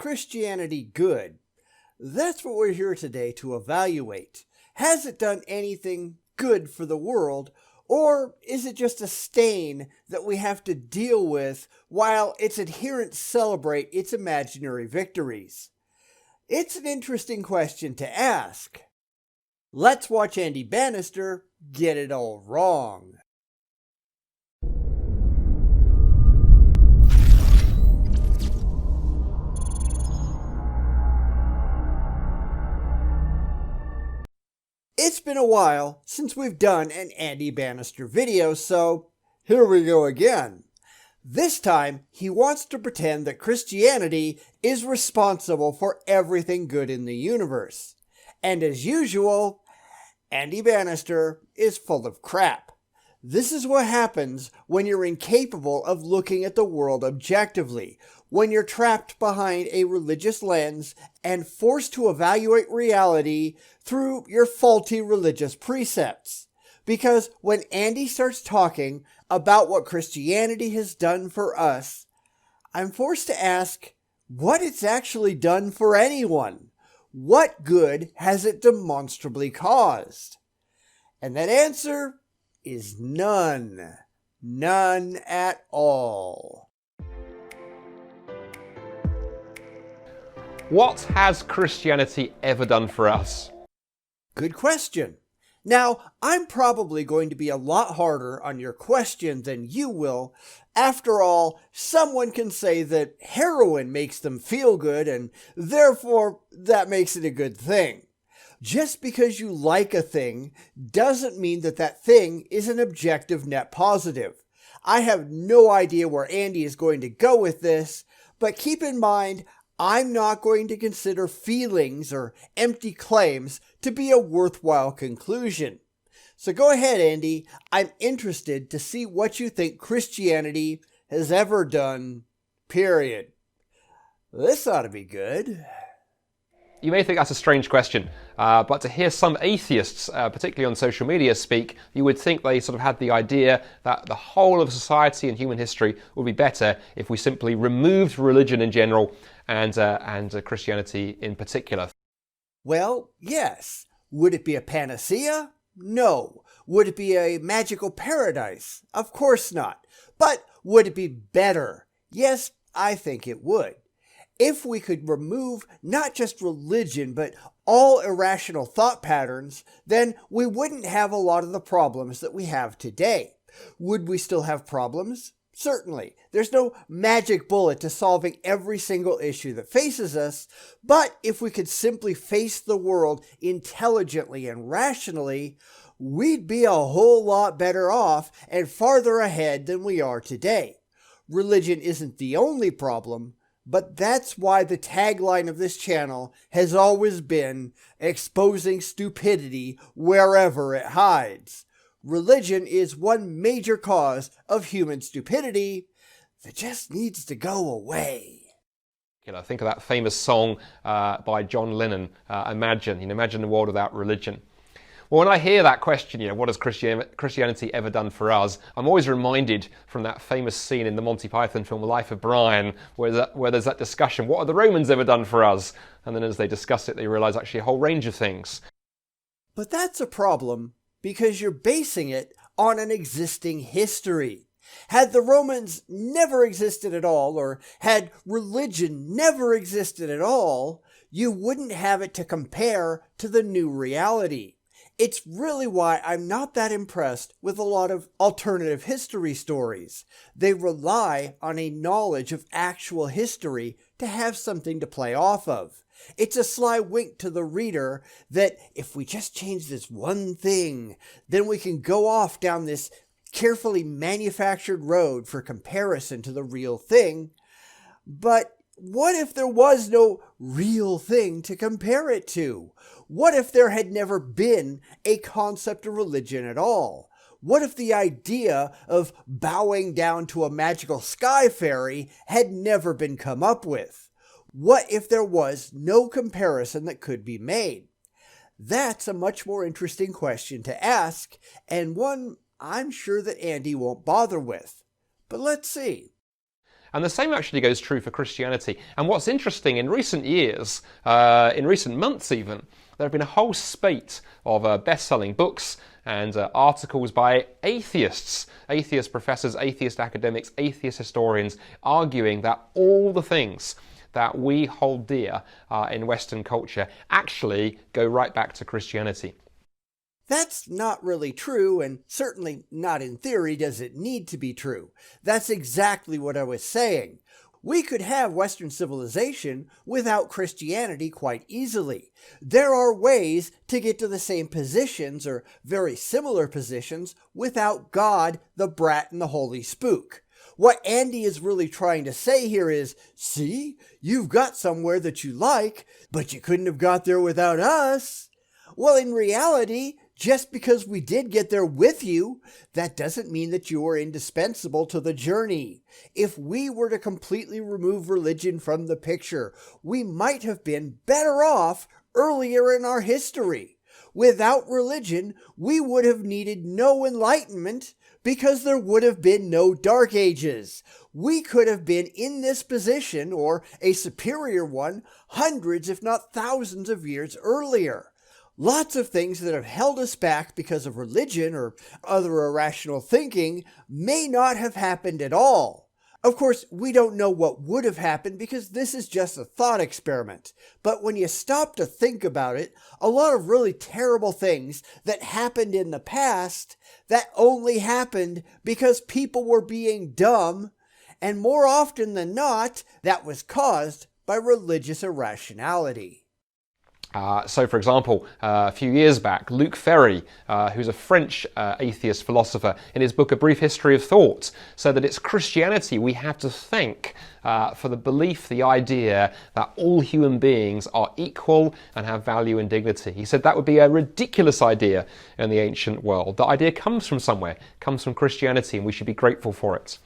Christianity good? That's what we're here today to evaluate. Has it done anything good for the world, or is it just a stain that we have to deal with while its adherents celebrate its imaginary victories? It's an interesting question to ask. Let's watch Andy Bannister get it all wrong. It's been a while since we've done an Andy Bannister video, so here we go again. This time, he wants to pretend that Christianity is responsible for everything good in the universe. And as usual, Andy Bannister is full of crap. This is what happens when you're incapable of looking at the world objectively, when you're trapped behind a religious lens and forced to evaluate reality through your faulty religious precepts. Because when Andy starts talking about what Christianity has done for us, I'm forced to ask what it's actually done for anyone. What good has it demonstrably caused? And that answer is none. None at all. What has Christianity ever done for us? Good question. Now, I'm probably going to be a lot harder on your question than you will. After all, someone can say that heroin makes them feel good, and therefore that makes it a good thing. Just because you like a thing doesn't mean that that thing is an objective net positive. I have no idea where Andy is going to go with this, but keep in mind, I'm not going to consider feelings or empty claims to be a worthwhile conclusion. So go ahead, Andy. I'm interested to see what you think Christianity has ever done, period. This ought to be good. You may think that's a strange question, but to hear some atheists, particularly on social media, speak, you would think they sort of had the idea that the whole of society and human history would be better if we simply removed religion in general and Christianity in particular. Well, yes. Would it be a panacea? No. Would it be a magical paradise? Of course not. But would it be better? Yes, I think it would. If we could remove not just religion, but all irrational thought patterns, then we wouldn't have a lot of the problems that we have today. Would we still have problems? Certainly. There's no magic bullet to solving every single issue that faces us, but if we could simply face the world intelligently and rationally, we'd be a whole lot better off and farther ahead than we are today. Religion isn't the only problem, but that's why the tagline of this channel has always been exposing stupidity wherever it hides. Religion is one major cause of human stupidity that just needs to go away. Think of that famous song by John Lennon, Imagine the world without religion. Well, when I hear that question, what has Christianity ever done for us, I'm always reminded from that famous scene in the Monty Python film The Life of Brian, where there's that discussion, what have the Romans ever done for us? And then as they discuss it, they realise actually a whole range of things. But that's a problem because you're basing it on an existing history. Had the Romans never existed at all, or had religion never existed at all, you wouldn't have it to compare to the new reality. It's really why I'm not that impressed with a lot of alternative history stories. They rely on a knowledge of actual history to have something to play off of. It's a sly wink to the reader that if we just change this one thing, then we can go off down this carefully manufactured road for comparison to the real thing. But what if there was no real thing to compare it to? What if there had never been a concept of religion at all? What if the idea of bowing down to a magical sky fairy had never been come up with? What if there was no comparison that could be made? That's a much more interesting question to ask, and one I'm sure that Andy won't bother with. But let's see. And the same actually goes true for Christianity. And what's interesting, in recent years, in recent months even, there have been a whole spate of best-selling books and articles by atheists, atheist professors, atheist academics, atheist historians, arguing that all the things that we hold dear in Western culture actually go right back to Christianity. That's not really true, and certainly not in theory does it need to be true. That's exactly what I was saying. We could have Western civilization without Christianity quite easily. There are ways to get to the same positions, or very similar positions, without God, the brat, and the holy spook. What Andy is really trying to say here is, see, you've got somewhere that you like, but you couldn't have got there without us. Well, in reality, just because we did get there with you, that doesn't mean that you are indispensable to the journey. If we were to completely remove religion from the picture, we might have been better off earlier in our history. Without religion, we would have needed no enlightenment because there would have been no dark ages. We could have been in this position, or a superior one, hundreds if not thousands of years earlier. Lots of things that have held us back because of religion or other irrational thinking may not have happened at all. Of course, we don't know what would have happened because this is just a thought experiment. But when you stop to think about it, a lot of really terrible things that happened in the past that only happened because people were being dumb, and more often than not, that was caused by religious irrationality. So, for example, a few years back, Luc Ferry, who's a French atheist philosopher, in his book A Brief History of Thought, said that it's Christianity we have to thank for the belief, the idea that all human beings are equal and have value and dignity. He said that would be a ridiculous idea in the ancient world. The idea comes from somewhere, comes from Christianity, and we should be grateful for it.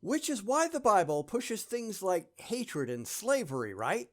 Which is why the Bible pushes things like hatred and slavery, right?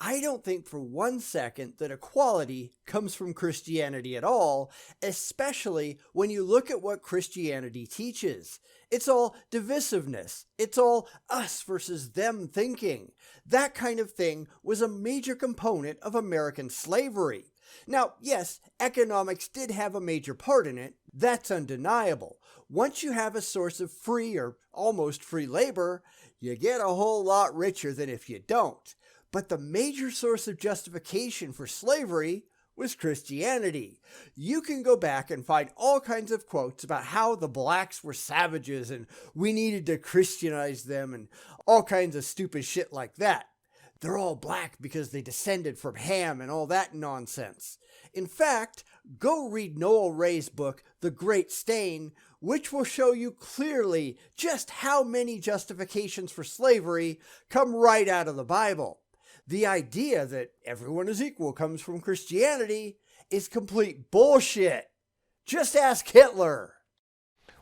I don't think for 1 second that equality comes from Christianity at all, especially when you look at what Christianity teaches. It's all divisiveness. It's all us versus them thinking. That kind of thing was a major component of American slavery. Now, yes, economics did have a major part in it. That's undeniable. Once you have a source of free or almost free labor, you get a whole lot richer than if you don't. But the major source of justification for slavery was Christianity. You can go back and find all kinds of quotes about how the blacks were savages and we needed to Christianize them and all kinds of stupid shit like that. They're all black because they descended from Ham and all that nonsense. In fact, go read Noel Ray's book, The Great Stain, which will show you clearly just how many justifications for slavery come right out of the Bible. The idea that everyone is equal comes from Christianity is complete bullshit. Just ask Hitler.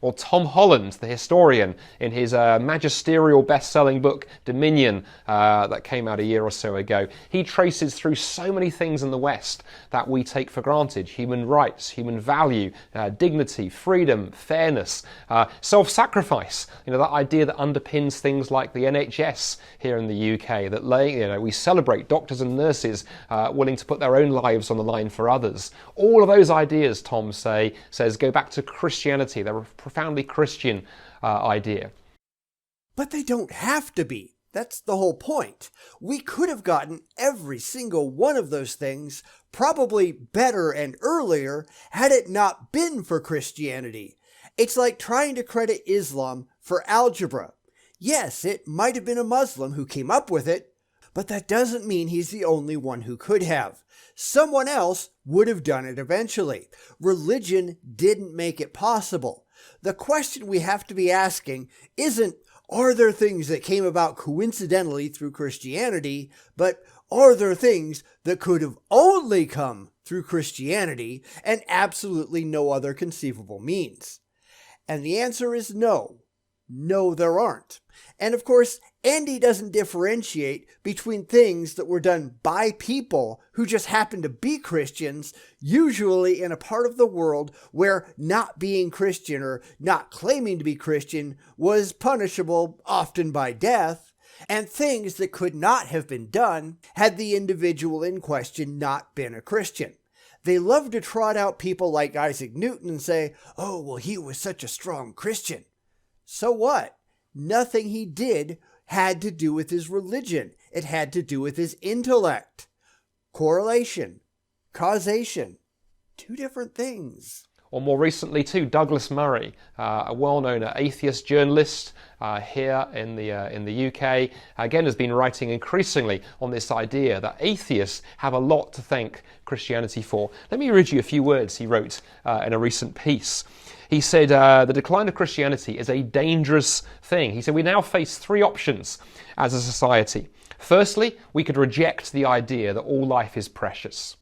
Or Tom Holland, the historian, in his magisterial best-selling book, Dominion, that came out a year or so ago. He traces through so many things in the West that we take for granted. Human rights, human value, dignity, freedom, fairness, self-sacrifice. You know, that idea that underpins things like the NHS here in the UK, that we celebrate doctors and nurses willing to put their own lives on the line for others. All of those ideas, Tom says, go back to Christianity. They're profoundly Christian idea. But they don't have to be. That's the whole point. We could have gotten every single one of those things probably better and earlier had it not been for Christianity. It's like trying to credit Islam for algebra. Yes, it might have been a Muslim who came up with it, but that doesn't mean he's the only one who could have. Someone else would have done it eventually. Religion didn't make it possible. The question we have to be asking isn't, are there things that came about coincidentally through Christianity, but are there things that could have only come through Christianity and absolutely no other conceivable means? And the answer is no. No, there aren't. And of course, Andy doesn't differentiate between things that were done by people who just happen to be Christians, usually in a part of the world where not being Christian or not claiming to be Christian was punishable, often by death, and things that could not have been done had the individual in question not been a Christian. They love to trot out people like Isaac Newton and say, "Oh, well, he was such a strong Christian." So what? Nothing he did had to do with his religion. It had to do with his intellect. Correlation, causation, two different things. Or more recently too, Douglas Murray, a well-known atheist journalist here in the UK, again has been writing increasingly on this idea that atheists have a lot to thank Christianity for. Let me read you a few words he wrote in a recent piece. He said, the decline of Christianity is a dangerous thing. He said, we now face three options as a society. Firstly, we could reject the idea that all life is precious.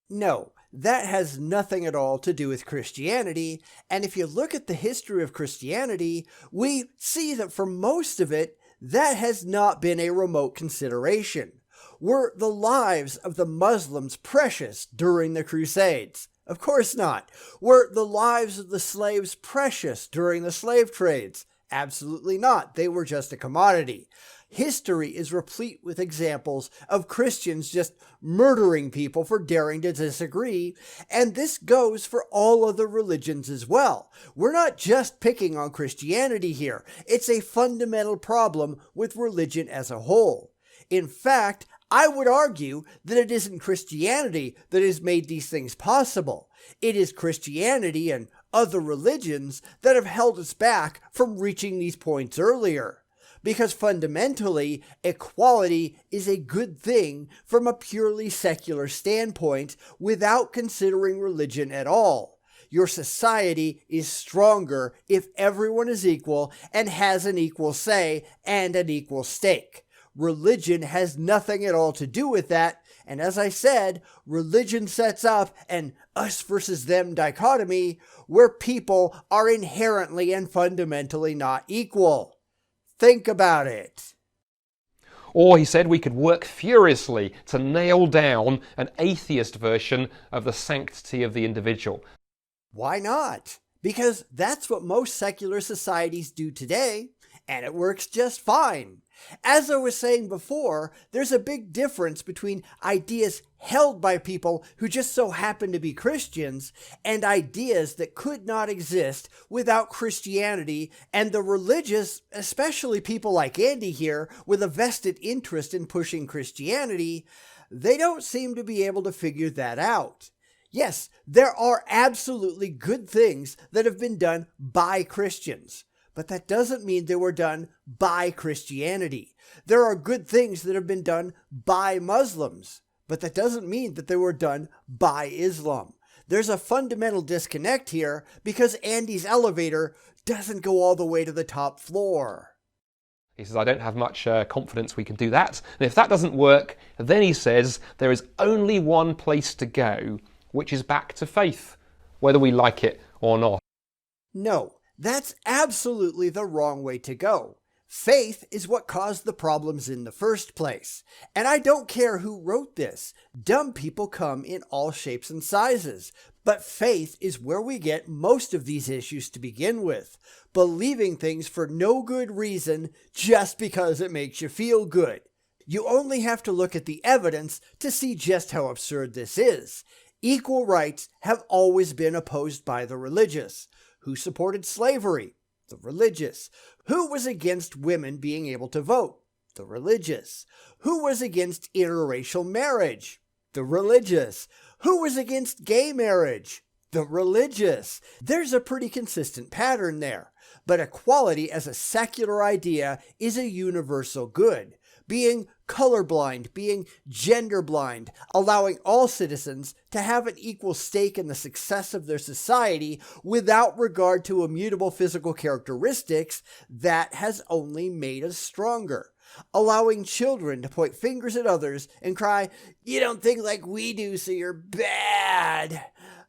No, that has nothing at all to do with Christianity. And if you look at the history of Christianity, we see that for most of it, that has not been a remote consideration. Were the lives of the Muslims precious during the Crusades? Of course not. Were the lives of the slaves precious during the slave trades? Absolutely not. They were just a commodity. History is replete with examples of Christians just murdering people for daring to disagree, and this goes for all other religions as well. We're not just picking on Christianity here. It's a fundamental problem with religion as a whole. In fact, I would argue that it isn't Christianity that has made these things possible. It is Christianity and other religions that have held us back from reaching these points earlier. Because fundamentally, equality is a good thing from a purely secular standpoint without considering religion at all. Your society is stronger if everyone is equal and has an equal say and an equal stake. Religion has nothing at all to do with that, and as I said, religion sets up an us versus them dichotomy where people are inherently and fundamentally not equal. Think about it. Or, he said, we could work furiously to nail down an atheist version of the sanctity of the individual. Why not? Because that's what most secular societies do today, and it works just fine. As I was saying before, there's a big difference between ideas held by people who just so happen to be Christians and ideas that could not exist without Christianity, and the religious, especially people like Andy here, with a vested interest in pushing Christianity, they don't seem to be able to figure that out. Yes, there are absolutely good things that have been done by Christians. But that doesn't mean they were done by Christianity. There are good things that have been done by Muslims, but that doesn't mean that they were done by Islam. There's a fundamental disconnect here because Andy's elevator doesn't go all the way to the top floor. He says, I don't have much confidence we can do that. And if that doesn't work, then he says, there is only one place to go, which is back to faith, whether we like it or not. No. That's absolutely the wrong way to go. Faith is what caused the problems in the first place. And I don't care who wrote this. Dumb people come in all shapes and sizes. But faith is where we get most of these issues to begin with. Believing things for no good reason just because it makes you feel good. You only have to look at the evidence to see just how absurd this is. Equal rights have always been opposed by the religious. Who supported slavery? The religious. Who was against women being able to vote? The religious. Who was against interracial marriage? The religious. Who was against gay marriage? The religious. There's a pretty consistent pattern there. But equality as a secular idea is a universal good. Being colorblind, being gender blind, allowing all citizens to have an equal stake in the success of their society without regard to immutable physical characteristics, that has only made us stronger. Allowing children to point fingers at others and cry, "You don't think like we do, so you're bad."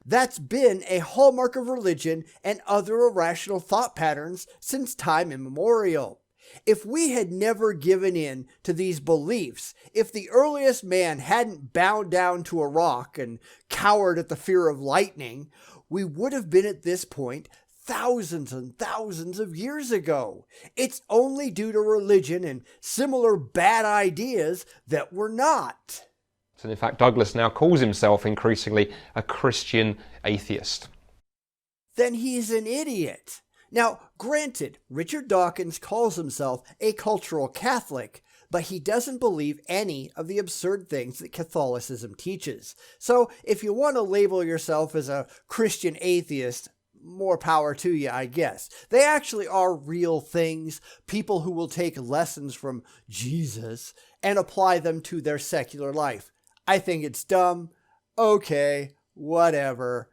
That's been a hallmark of religion and other irrational thought patterns since time immemorial. If we had never given in to these beliefs, if the earliest man hadn't bowed down to a rock and cowered at the fear of lightning, we would have been at this point thousands and thousands of years ago. It's only due to religion and similar bad ideas that we're not. And in fact, Douglas now calls himself increasingly a Christian atheist. Then he's an idiot. Now, granted, Richard Dawkins calls himself a cultural Catholic, but he doesn't believe any of the absurd things that Catholicism teaches. So if you want to label yourself as a Christian atheist, more power to you, I guess. They actually are real things, people who will take lessons from Jesus and apply them to their secular life. I think it's dumb. Okay, whatever.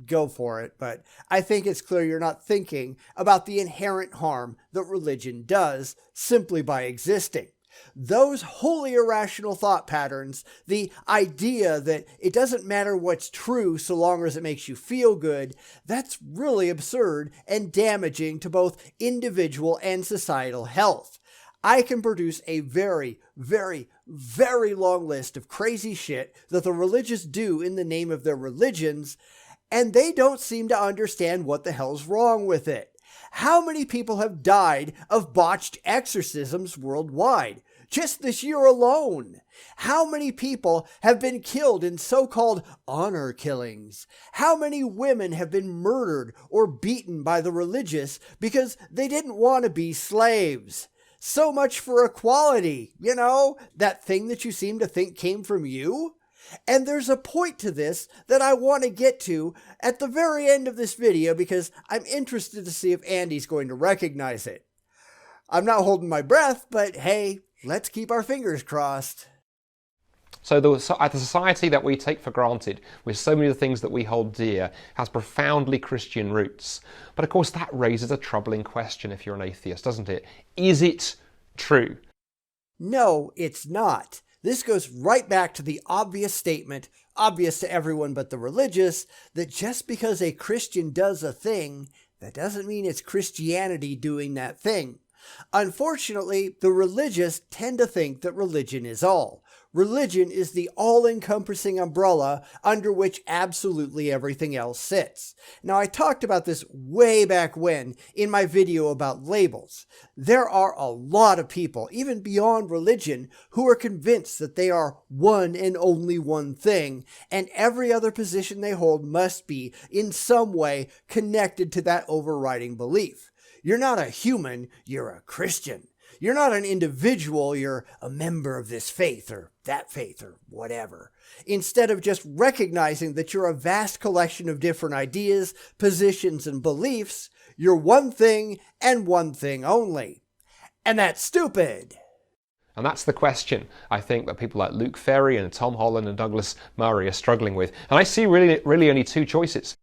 Go for it. But I think it's clear you're not thinking about the inherent harm that religion does simply by existing. Those wholly irrational thought patterns, the idea that it doesn't matter what's true so long as it makes you feel good, that's really absurd and damaging to both individual and societal health. I can produce a very, very, very long list of crazy shit that the religious do in the name of their religions, and they don't seem to understand what the hell's wrong with it. How many people have died of botched exorcisms worldwide? Just this year alone. How many people have been killed in so-called honor killings? How many women have been murdered or beaten by the religious because they didn't want to be slaves? So much for equality, that thing that you seem to think came from you. And there's a point to this that I want to get to at the very end of this video because I'm interested to see if Andy's going to recognize it. I'm not holding my breath, but hey, let's keep our fingers crossed. So the society that we take for granted, with so many of the things that we hold dear, has profoundly Christian roots. But of course that raises a troubling question if you're an atheist, doesn't it? Is it true? No, it's not. This goes right back to the obvious statement, obvious to everyone but the religious, that just because a Christian does a thing, that doesn't mean it's Christianity doing that thing. Unfortunately, the religious tend to think that religion is all. Religion is the all-encompassing umbrella under which absolutely everything else sits. Now, I talked about this way back when in my video about labels. There are a lot of people, even beyond religion, who are convinced that they are one and only one thing, and every other position they hold must be, in some way, connected to that overriding belief. You're not a human, you're a Christian. You're not an individual, you're a member of this faith or that faith or whatever. Instead of just recognizing that you're a vast collection of different ideas, positions, and beliefs, you're one thing and one thing only. And that's stupid. And that's the question, I think, that people like Luke Ferry and Tom Holland and Douglas Murray are struggling with. And I see really only two choices.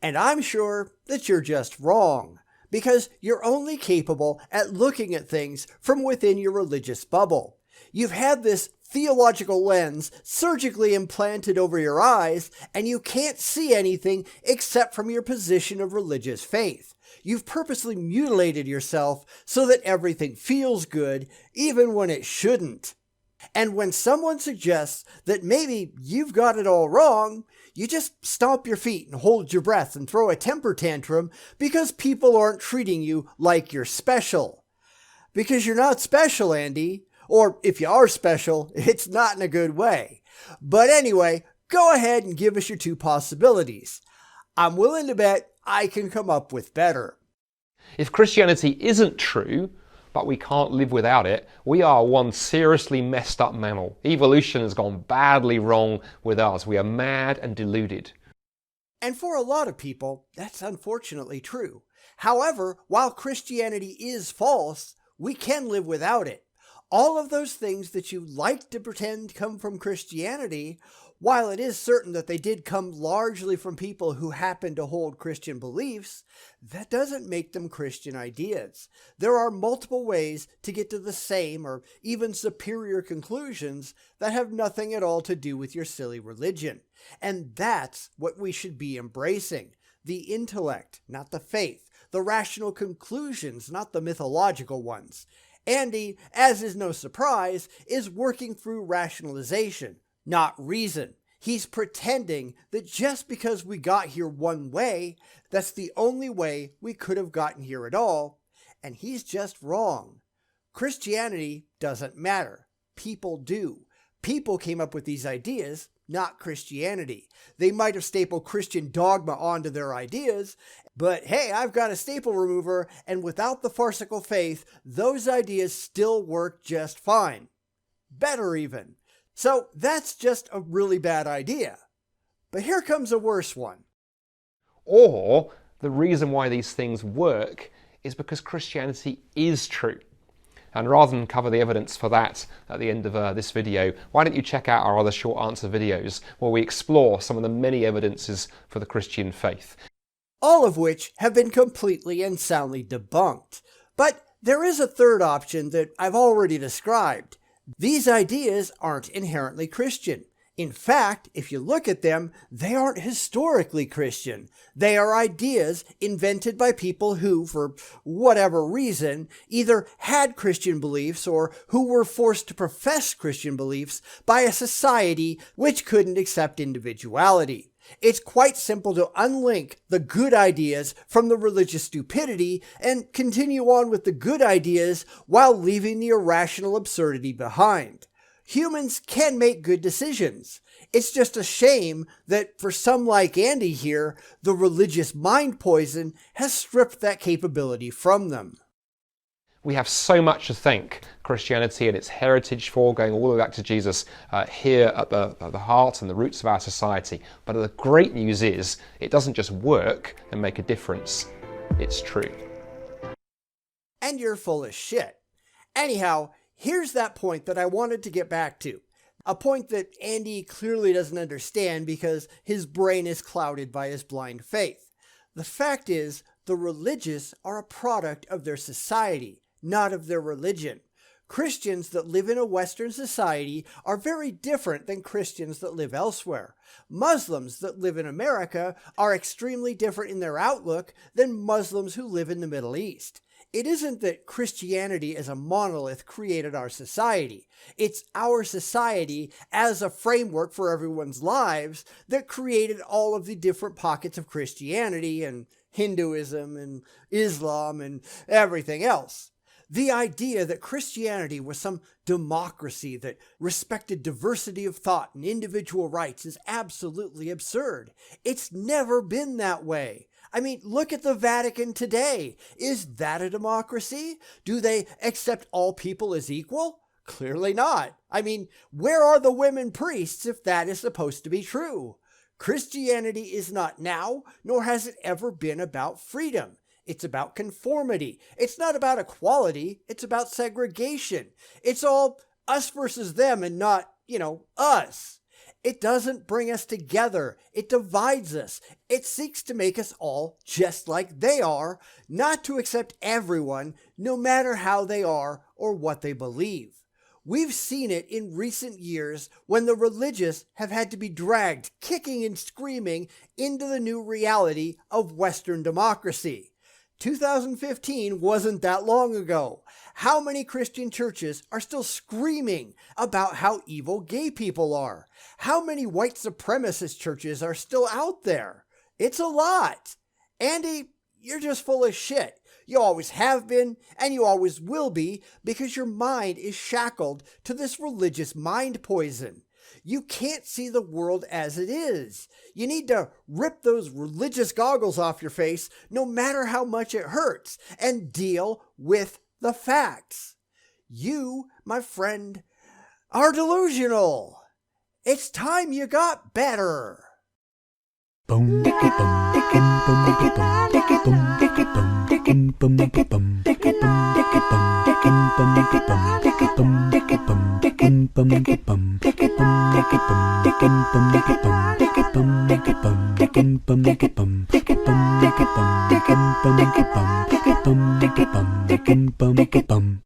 And I'm sure that you're just wrong. Because you're only capable at looking at things from within your religious bubble. You've had this theological lens surgically implanted over your eyes, and you can't see anything except from your position of religious faith. You've purposely mutilated yourself so that everything feels good, even when it shouldn't. And when someone suggests that maybe you've got it all wrong, you just stomp your feet and hold your breath and throw a temper tantrum because people aren't treating you like you're special. Because you're not special, Andy. Or if you are special, it's not in a good way. But anyway, go ahead and give us your two possibilities. I'm willing to bet I can come up with better. If Christianity isn't true, but we can't live without it, we are one seriously messed up mammal. Evolution has gone badly wrong with us. We are mad and deluded. And for a lot of people, that's unfortunately true. However, while Christianity is false, we can live without it. All of those things that you like to pretend come from Christianity, While it is certain that they did come largely from people who happen to hold Christian beliefs, that doesn't make them Christian ideas. There are multiple ways to get to the same or even superior conclusions that have nothing at all to do with your silly religion. And that's what we should be embracing. The intellect, not the faith. The rational conclusions, not the mythological ones. Andy, as is no surprise, is working through rationalization, not reason. He's pretending that just because we got here one way, that's the only way we could have gotten here at all, and he's just wrong. Christianity doesn't matter. People do. People came up with these ideas, not Christianity. They might have stapled Christian dogma onto their ideas, but hey, I've got a staple remover, and without the farcical faith, those ideas still work just fine. Better even. So that's just a really bad idea. But here comes a worse one. Or the reason why these things work is because Christianity is true. And rather than cover the evidence for that at the end of this video, why don't you check out our other short answer videos where we explore some of the many evidences for the Christian faith. All of which have been completely and soundly debunked. But there is a third option that I've already described. These ideas aren't inherently Christian. In fact, if you look at them, they aren't historically Christian. They are ideas invented by people who, for whatever reason, either had Christian beliefs or who were forced to profess Christian beliefs by a society which couldn't accept individuality. It's quite simple to unlink the good ideas from the religious stupidity and continue on with the good ideas while leaving the irrational absurdity behind. Humans can make good decisions. It's just a shame that for some like Andy here, the religious mind poison has stripped that capability from them. We have so much to thank Christianity and its heritage for, going all the way back to Jesus, here at the heart and the roots of our society. But the great news is, it doesn't just work and make a difference, it's true. And you're full of shit. Anyhow, here's that point that I wanted to get back to. A point that Andy clearly doesn't understand because his brain is clouded by his blind faith. The fact is, the religious are a product of their society, not of their religion. Christians that live in a Western society are very different than Christians that live elsewhere. Muslims that live in America are extremely different in their outlook than Muslims who live in the Middle East. It isn't that Christianity as a monolith created our society. It's our society as a framework for everyone's lives that created all of the different pockets of Christianity and Hinduism and Islam and everything else. The idea that Christianity was some democracy that respected diversity of thought and individual rights is absolutely absurd. It's never been that way. I mean, look at the Vatican today. Is that a democracy? Do they accept all people as equal? Clearly not. I mean, where are the women priests if that is supposed to be true? Christianity is not now, nor has it ever been about freedom. It's about conformity. It's not about equality. It's about segregation. It's all us versus them and not, us. It doesn't bring us together. It divides us. It seeks to make us all just like they are, not to accept everyone, no matter how they are or what they believe. We've seen it in recent years when the religious have had to be dragged, kicking and screaming, into the new reality of Western democracy. 2015 wasn't that long ago. How many Christian churches are still screaming about how evil gay people are? How many white supremacist churches are still out there? It's a lot. Andy, you're just full of shit. You always have been, and you always will be, because your mind is shackled to this religious mind poison. You can't see the world as it is. You need to rip those religious goggles off your face, no matter how much it hurts, and deal with the facts. You, my friend, are delusional. It's time you got better. Boom, dicky, boom, dicky, boom, dicky, boom, dicky, boom, dicky, boom, dicky, boom, dicky, boom, dicky, boom, dicky, boom, dicky, boom, dicky, boom, dicky, boom, dicky, boom, dicky. bum.